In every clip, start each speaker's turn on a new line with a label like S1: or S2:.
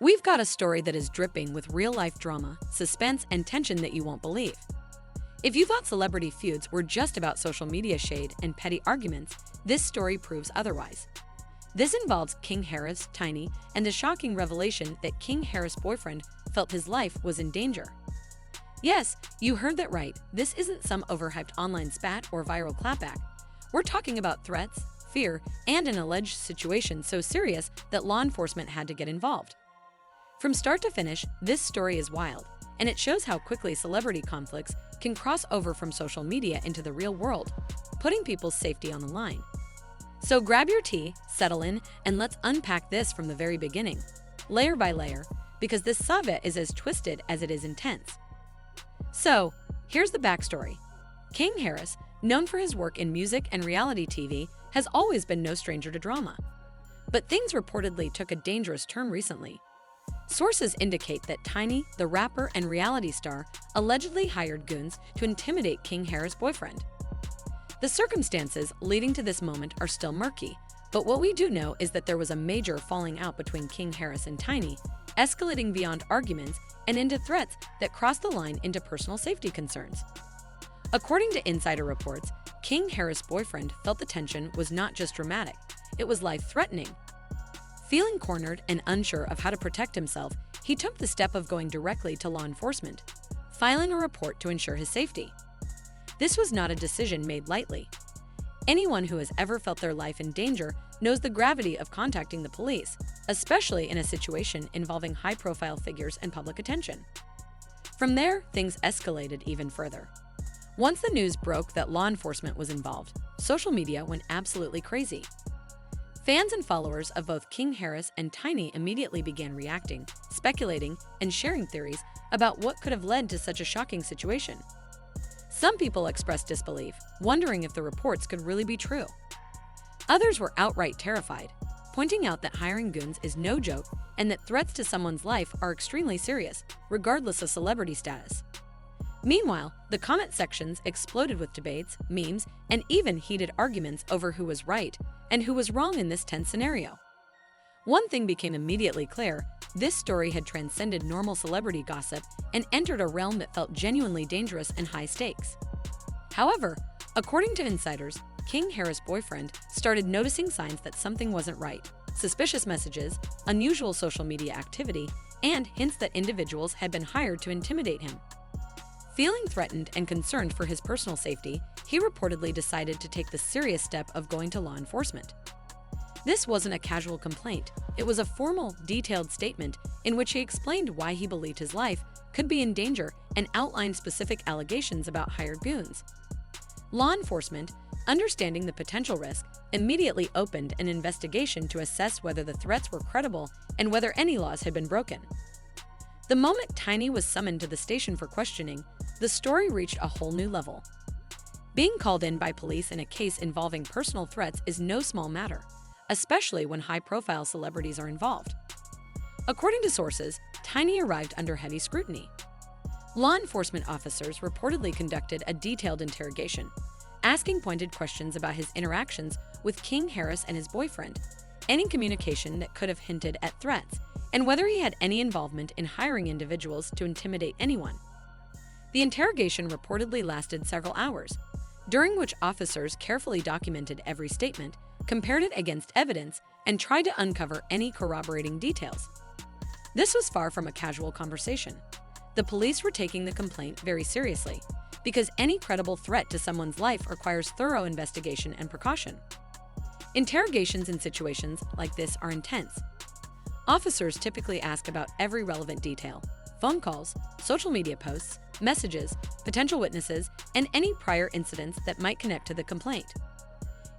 S1: We've got a story that is dripping with real-life drama, suspense, and tension that you won't believe. If you thought celebrity feuds were just about social media shade and petty arguments, this story proves otherwise. This involves King Harris, Tiny, and the shocking revelation that King Harris' boyfriend felt his life was in danger. Yes, you heard that right. This isn't some overhyped online spat or viral clapback. We're talking about threats, fear, and an alleged situation so serious that law enforcement had to get involved. From start to finish, this story is wild, and it shows how quickly celebrity conflicts can cross over from social media into the real world, putting people's safety on the line. So grab your tea, settle in, and let's unpack this from the very beginning, layer by layer, because this saga is as twisted as it is intense. So, here's the backstory. King Harris, known for his work in music and reality TV, has always been no stranger to drama. But things reportedly took a dangerous turn recently. Sources indicate that Tiny, the rapper and reality star, allegedly hired Goons to intimidate King Harris' boyfriend. The circumstances leading to this moment are still murky, but what we do know is that there was a major falling out between King Harris and Tiny, escalating beyond arguments and into threats that crossed the line into personal safety concerns. According to insider reports, King Harris' boyfriend felt the tension was not just dramatic, it was life-threatening. Feeling cornered and unsure of how to protect himself, he took the step of going directly to law enforcement, filing a report to ensure his safety. This was not a decision made lightly. Anyone who has ever felt their life in danger knows the gravity of contacting the police, especially in a situation involving high-profile figures and public attention. From there, things escalated even further. Once the news broke that law enforcement was involved, social media went absolutely crazy. Fans and followers of both King Harris and Tiny immediately began reacting, speculating, and sharing theories about what could have led to such a shocking situation. Some people expressed disbelief, wondering if the reports could really be true. Others were outright terrified, pointing out that hiring Goons is no joke and that threats to someone's life are extremely serious, regardless of celebrity status. Meanwhile, the comment sections exploded with debates, memes, and even heated arguments over who was right and who was wrong in this tense scenario. One thing became immediately clear: this story had transcended normal celebrity gossip and entered a realm that felt genuinely dangerous and high stakes. However, according to insiders, King Harris' boyfriend started noticing signs that something wasn't right: suspicious messages, unusual social media activity, and hints that individuals had been hired to intimidate him. Feeling threatened and concerned for his personal safety, he reportedly decided to take the serious step of going to law enforcement. This wasn't a casual complaint. It was a formal, detailed statement in which he explained why he believed his life could be in danger and outlined specific allegations about hired Goons. Law enforcement, understanding the potential risk, immediately opened an investigation to assess whether the threats were credible and whether any laws had been broken. The moment Tiny was summoned to the station for questioning, the story reached a whole new level. Being called in by police in a case involving personal threats is no small matter, especially when high-profile celebrities are involved. According to sources, Tiny arrived under heavy scrutiny. Law enforcement officers reportedly conducted a detailed interrogation, asking pointed questions about his interactions with King Harris and his boyfriend, any communication that could have hinted at threats, and whether he had any involvement in hiring individuals to intimidate anyone. The interrogation reportedly lasted several hours, during which officers carefully documented every statement, compared it against evidence, and tried to uncover any corroborating details. This was far from a casual conversation. The police were taking the complaint very seriously, because any credible threat to someone's life requires thorough investigation and precaution. Interrogations in situations like this are intense. Officers typically ask about every relevant detail: phone calls, social media posts, messages, potential witnesses, and any prior incidents that might connect to the complaint.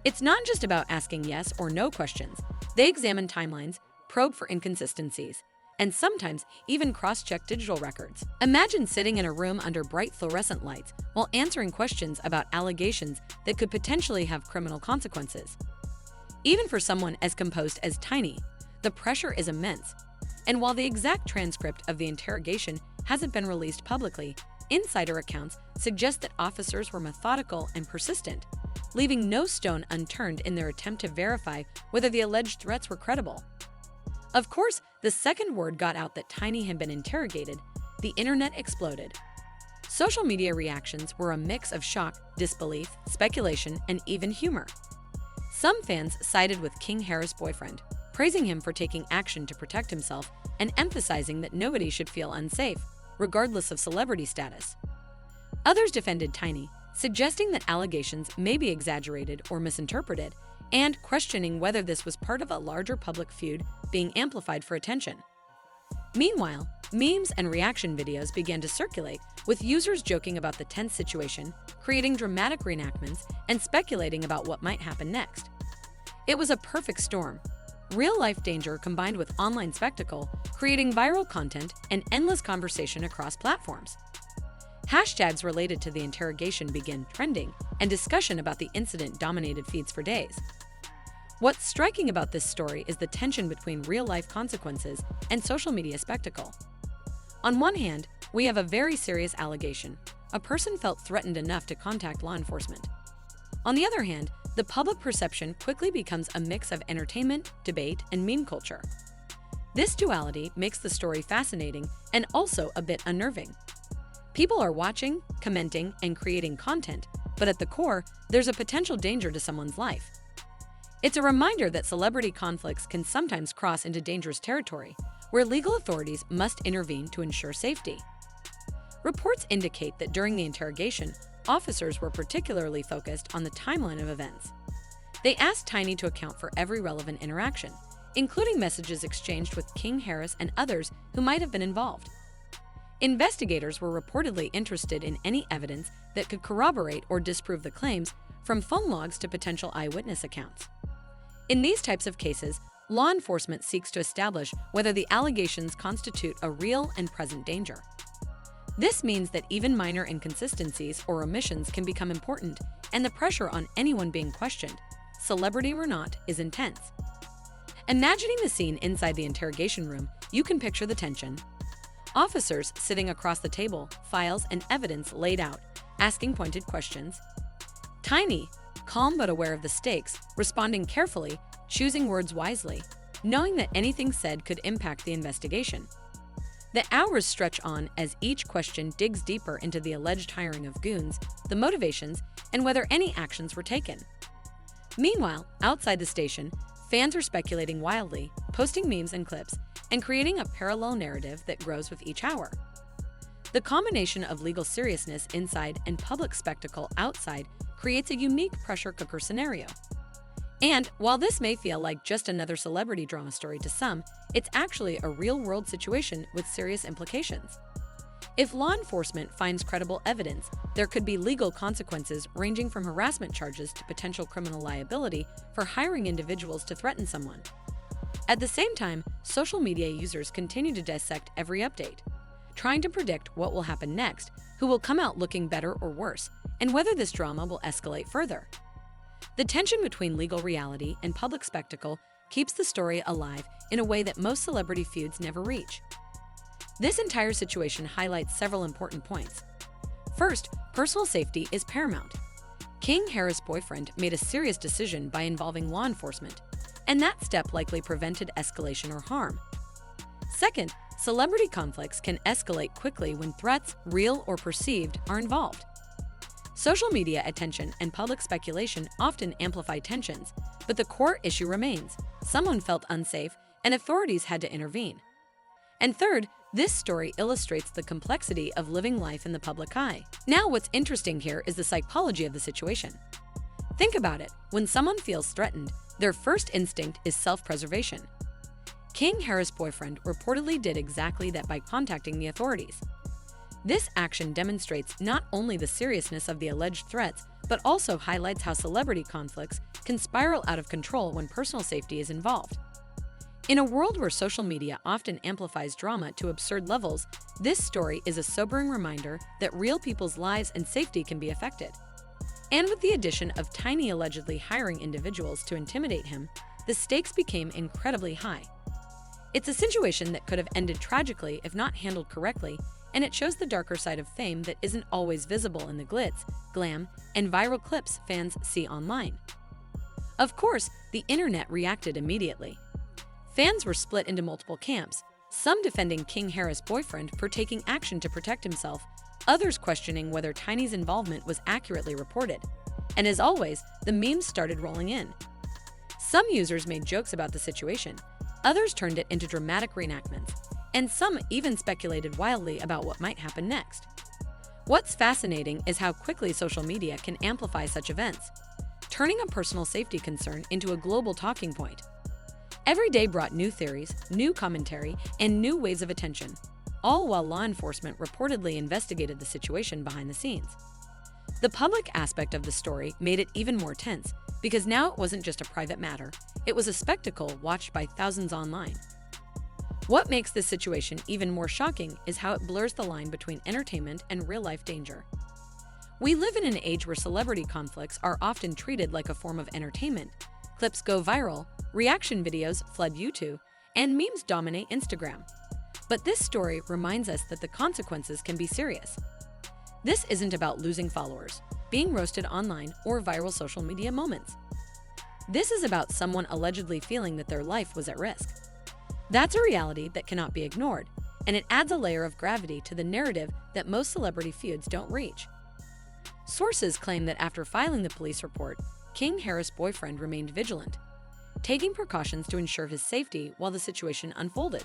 S1: It's not just about asking yes or no questions. They examine timelines, probe for inconsistencies, and sometimes even cross-check digital records. Imagine sitting in a room under bright fluorescent lights while answering questions about allegations that could potentially have criminal consequences. Even for someone as composed as Tiny, the pressure is immense. And while the exact transcript of the interrogation hasn't been released publicly, insider accounts suggest that officers were methodical and persistent, leaving no stone unturned in their attempt to verify whether the alleged threats were credible. Of course, the second word got out that Tiny had been interrogated, the internet exploded. Social media reactions were a mix of shock, disbelief, speculation, and even humor. Some fans sided with King Harris' boyfriend, praising him for taking action to protect himself and emphasizing that nobody should feel unsafe, regardless of celebrity status. Others defended Tiny, suggesting that allegations may be exaggerated or misinterpreted, and questioning whether this was part of a larger public feud being amplified for attention. Meanwhile, memes and reaction videos began to circulate, with users joking about the tense situation, creating dramatic reenactments, and speculating about what might happen next. It was a perfect storm. Real-life danger combined with online spectacle, creating viral content and endless conversation across platforms. Hashtags related to the interrogation began trending, and discussion about the incident dominated feeds for days. What's striking about this story is the tension between real-life consequences and social media spectacle. On one hand, we have a very serious allegation. A person felt threatened enough to contact law enforcement. On the other hand, the public perception quickly becomes a mix of entertainment, debate, and meme culture. This duality makes the story fascinating and also a bit unnerving. People are watching, commenting, and creating content, but at the core, there's a potential danger to someone's life. It's a reminder that celebrity conflicts can sometimes cross into dangerous territory, where legal authorities must intervene to ensure safety. Reports indicate that during the interrogation, officers were particularly focused on the timeline of events. They asked Tiny to account for every relevant interaction, including messages exchanged with King Harris and others who might have been involved. Investigators were reportedly interested in any evidence that could corroborate or disprove the claims, from phone logs to potential eyewitness accounts. In these types of cases, law enforcement seeks to establish whether the allegations constitute a real and present danger. This means that even minor inconsistencies or omissions can become important, and the pressure on anyone being questioned, celebrity or not, is intense. Imagining the scene inside the interrogation room, you can picture the tension. Officers sitting across the table, files and evidence laid out, asking pointed questions. Tiny, calm but aware of the stakes, responding carefully, choosing words wisely, knowing that anything said could impact the investigation. The hours stretch on as each question digs deeper into the alleged hiring of goons, the motivations, and whether any actions were taken. Meanwhile, outside the station, fans are speculating wildly, posting memes and clips, and creating a parallel narrative that grows with each hour. The combination of legal seriousness inside and public spectacle outside creates a unique pressure cooker scenario. And while this may feel like just another celebrity drama story to some, it's actually a real-world situation with serious implications. If law enforcement finds credible evidence, there could be legal consequences ranging from harassment charges to potential criminal liability for hiring individuals to threaten someone. At the same time, social media users continue to dissect every update, trying to predict what will happen next, who will come out looking better or worse, and whether this drama will escalate further. The tension between legal reality and public spectacle keeps the story alive in a way that most celebrity feuds never reach. This entire situation highlights several important points. First, personal safety is paramount. King Harris' boyfriend made a serious decision by involving law enforcement, and that step likely prevented escalation or harm. Second, celebrity conflicts can escalate quickly when threats, real or perceived, are involved. Social media attention and public speculation often amplify tensions, but the core issue remains. Someone felt unsafe, and authorities had to intervene. And third, this story illustrates the complexity of living life in the public eye. Now, what's interesting here is the psychology of the situation. Think about it. When someone feels threatened, their first instinct is self-preservation. King Harris' boyfriend reportedly did exactly that by contacting the authorities. This action demonstrates not only the seriousness of the alleged threats, but also highlights how celebrity conflicts can spiral out of control when personal safety is involved. In a world where social media often amplifies drama to absurd levels, this story is a sobering reminder that real people's lives and safety can be affected. And with the addition of Tiny allegedly hiring individuals to intimidate him, the stakes became incredibly high. It's a situation that could have ended tragically if not handled correctly, and it shows the darker side of fame that isn't always visible in the glitz, glam, and viral clips fans see online. Of course, the internet reacted immediately. Fans were split into multiple camps, some defending King Harris' boyfriend for taking action to protect himself, others questioning whether Tiny's involvement was accurately reported. And as always, the memes started rolling in. Some users made jokes about the situation, others turned it into dramatic reenactments, and some even speculated wildly about what might happen next. What's fascinating is how quickly social media can amplify such events, turning a personal safety concern into a global talking point. Every day brought new theories, new commentary, and new waves of attention, all while law enforcement reportedly investigated the situation behind the scenes. The public aspect of the story made it even more tense, because now it wasn't just a private matter, it was a spectacle watched by thousands online. What makes this situation even more shocking is how it blurs the line between entertainment and real-life danger. We live in an age where celebrity conflicts are often treated like a form of entertainment. Clips go viral, reaction videos flood YouTube, and memes dominate Instagram. But this story reminds us that the consequences can be serious. This isn't about losing followers, being roasted online, or viral social media moments. This is about someone allegedly feeling that their life was at risk. That's a reality that cannot be ignored, and it adds a layer of gravity to the narrative that most celebrity feuds don't reach. Sources claim that after filing the police report, King Harris' boyfriend remained vigilant, taking precautions to ensure his safety while the situation unfolded.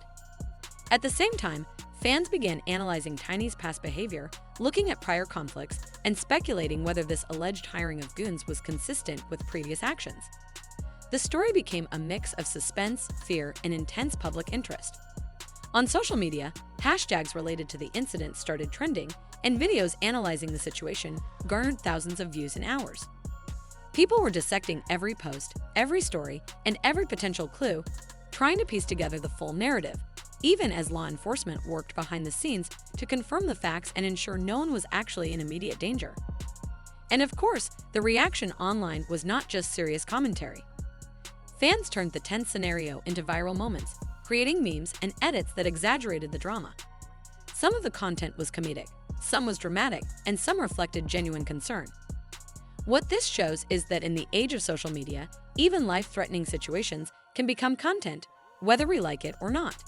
S1: At the same time, fans began analyzing Tiny's past behavior, looking at prior conflicts, and speculating whether this alleged hiring of goons was consistent with previous actions. The story became a mix of suspense, fear, and intense public interest. On social media, hashtags related to the incident started trending, and videos analyzing the situation garnered thousands of views in hours. People were dissecting every post, every story, and every potential clue, trying to piece together the full narrative, even as law enforcement worked behind the scenes to confirm the facts and ensure no one was actually in immediate danger. And of course, the reaction online was not just serious commentary. Fans turned the tense scenario into viral moments, creating memes and edits that exaggerated the drama. Some of the content was comedic, some was dramatic, and some reflected genuine concern. What this shows is that in the age of social media, even life-threatening situations can become content, whether we like it or not.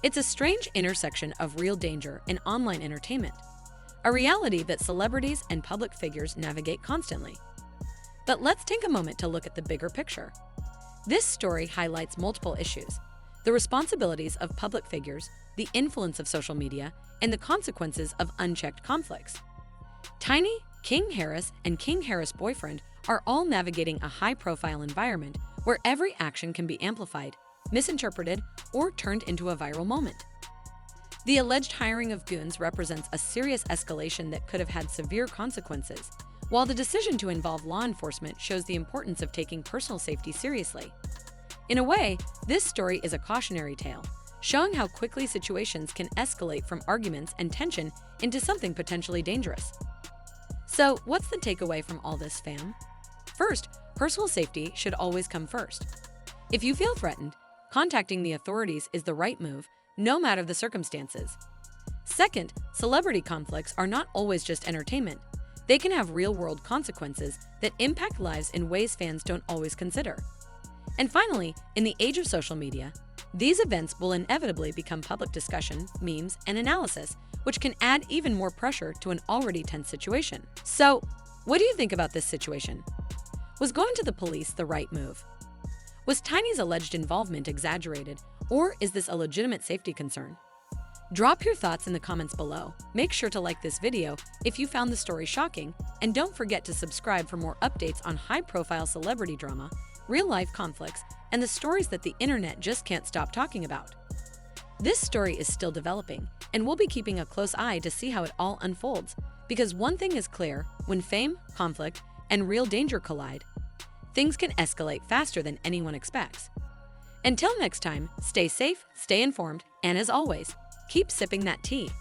S1: It's a strange intersection of real danger and online entertainment, a reality that celebrities and public figures navigate constantly. But let's take a moment to look at the bigger picture. This story highlights multiple issues: the responsibilities of public figures, the influence of social media, and the consequences of unchecked conflicts. Tiny, King Harris, and King Harris' boyfriend are all navigating a high-profile environment where every action can be amplified, misinterpreted, or turned into a viral moment. The alleged hiring of goons represents a serious escalation that could have had severe consequences, while the decision to involve law enforcement shows the importance of taking personal safety seriously. In a way, this story is a cautionary tale, showing how quickly situations can escalate from arguments and tension into something potentially dangerous. So, what's the takeaway from all this, fam? First, personal safety should always come first. If you feel threatened, contacting the authorities is the right move, no matter the circumstances. Second, celebrity conflicts are not always just entertainment. They can have real-world consequences that impact lives in ways fans don't always consider. And finally, in the age of social media, these events will inevitably become public discussion, memes, and analysis, which can add even more pressure to an already tense situation. So, what do you think about this situation? Was going to the police the right move? Was Tiny's alleged involvement exaggerated, or is this a legitimate safety concern? Drop your thoughts in the comments below. Make sure to like this video if you found the story shocking, and don't forget to subscribe for more updates on high-profile celebrity drama, real-life conflicts, and the stories that the internet just can't stop talking about. This story is still developing, and we'll be keeping a close eye to see how it all unfolds, because one thing is clear: when fame, conflict, and real danger collide, things can escalate faster than anyone expects. Until next time, stay safe, stay informed, and as always, keep sipping that tea.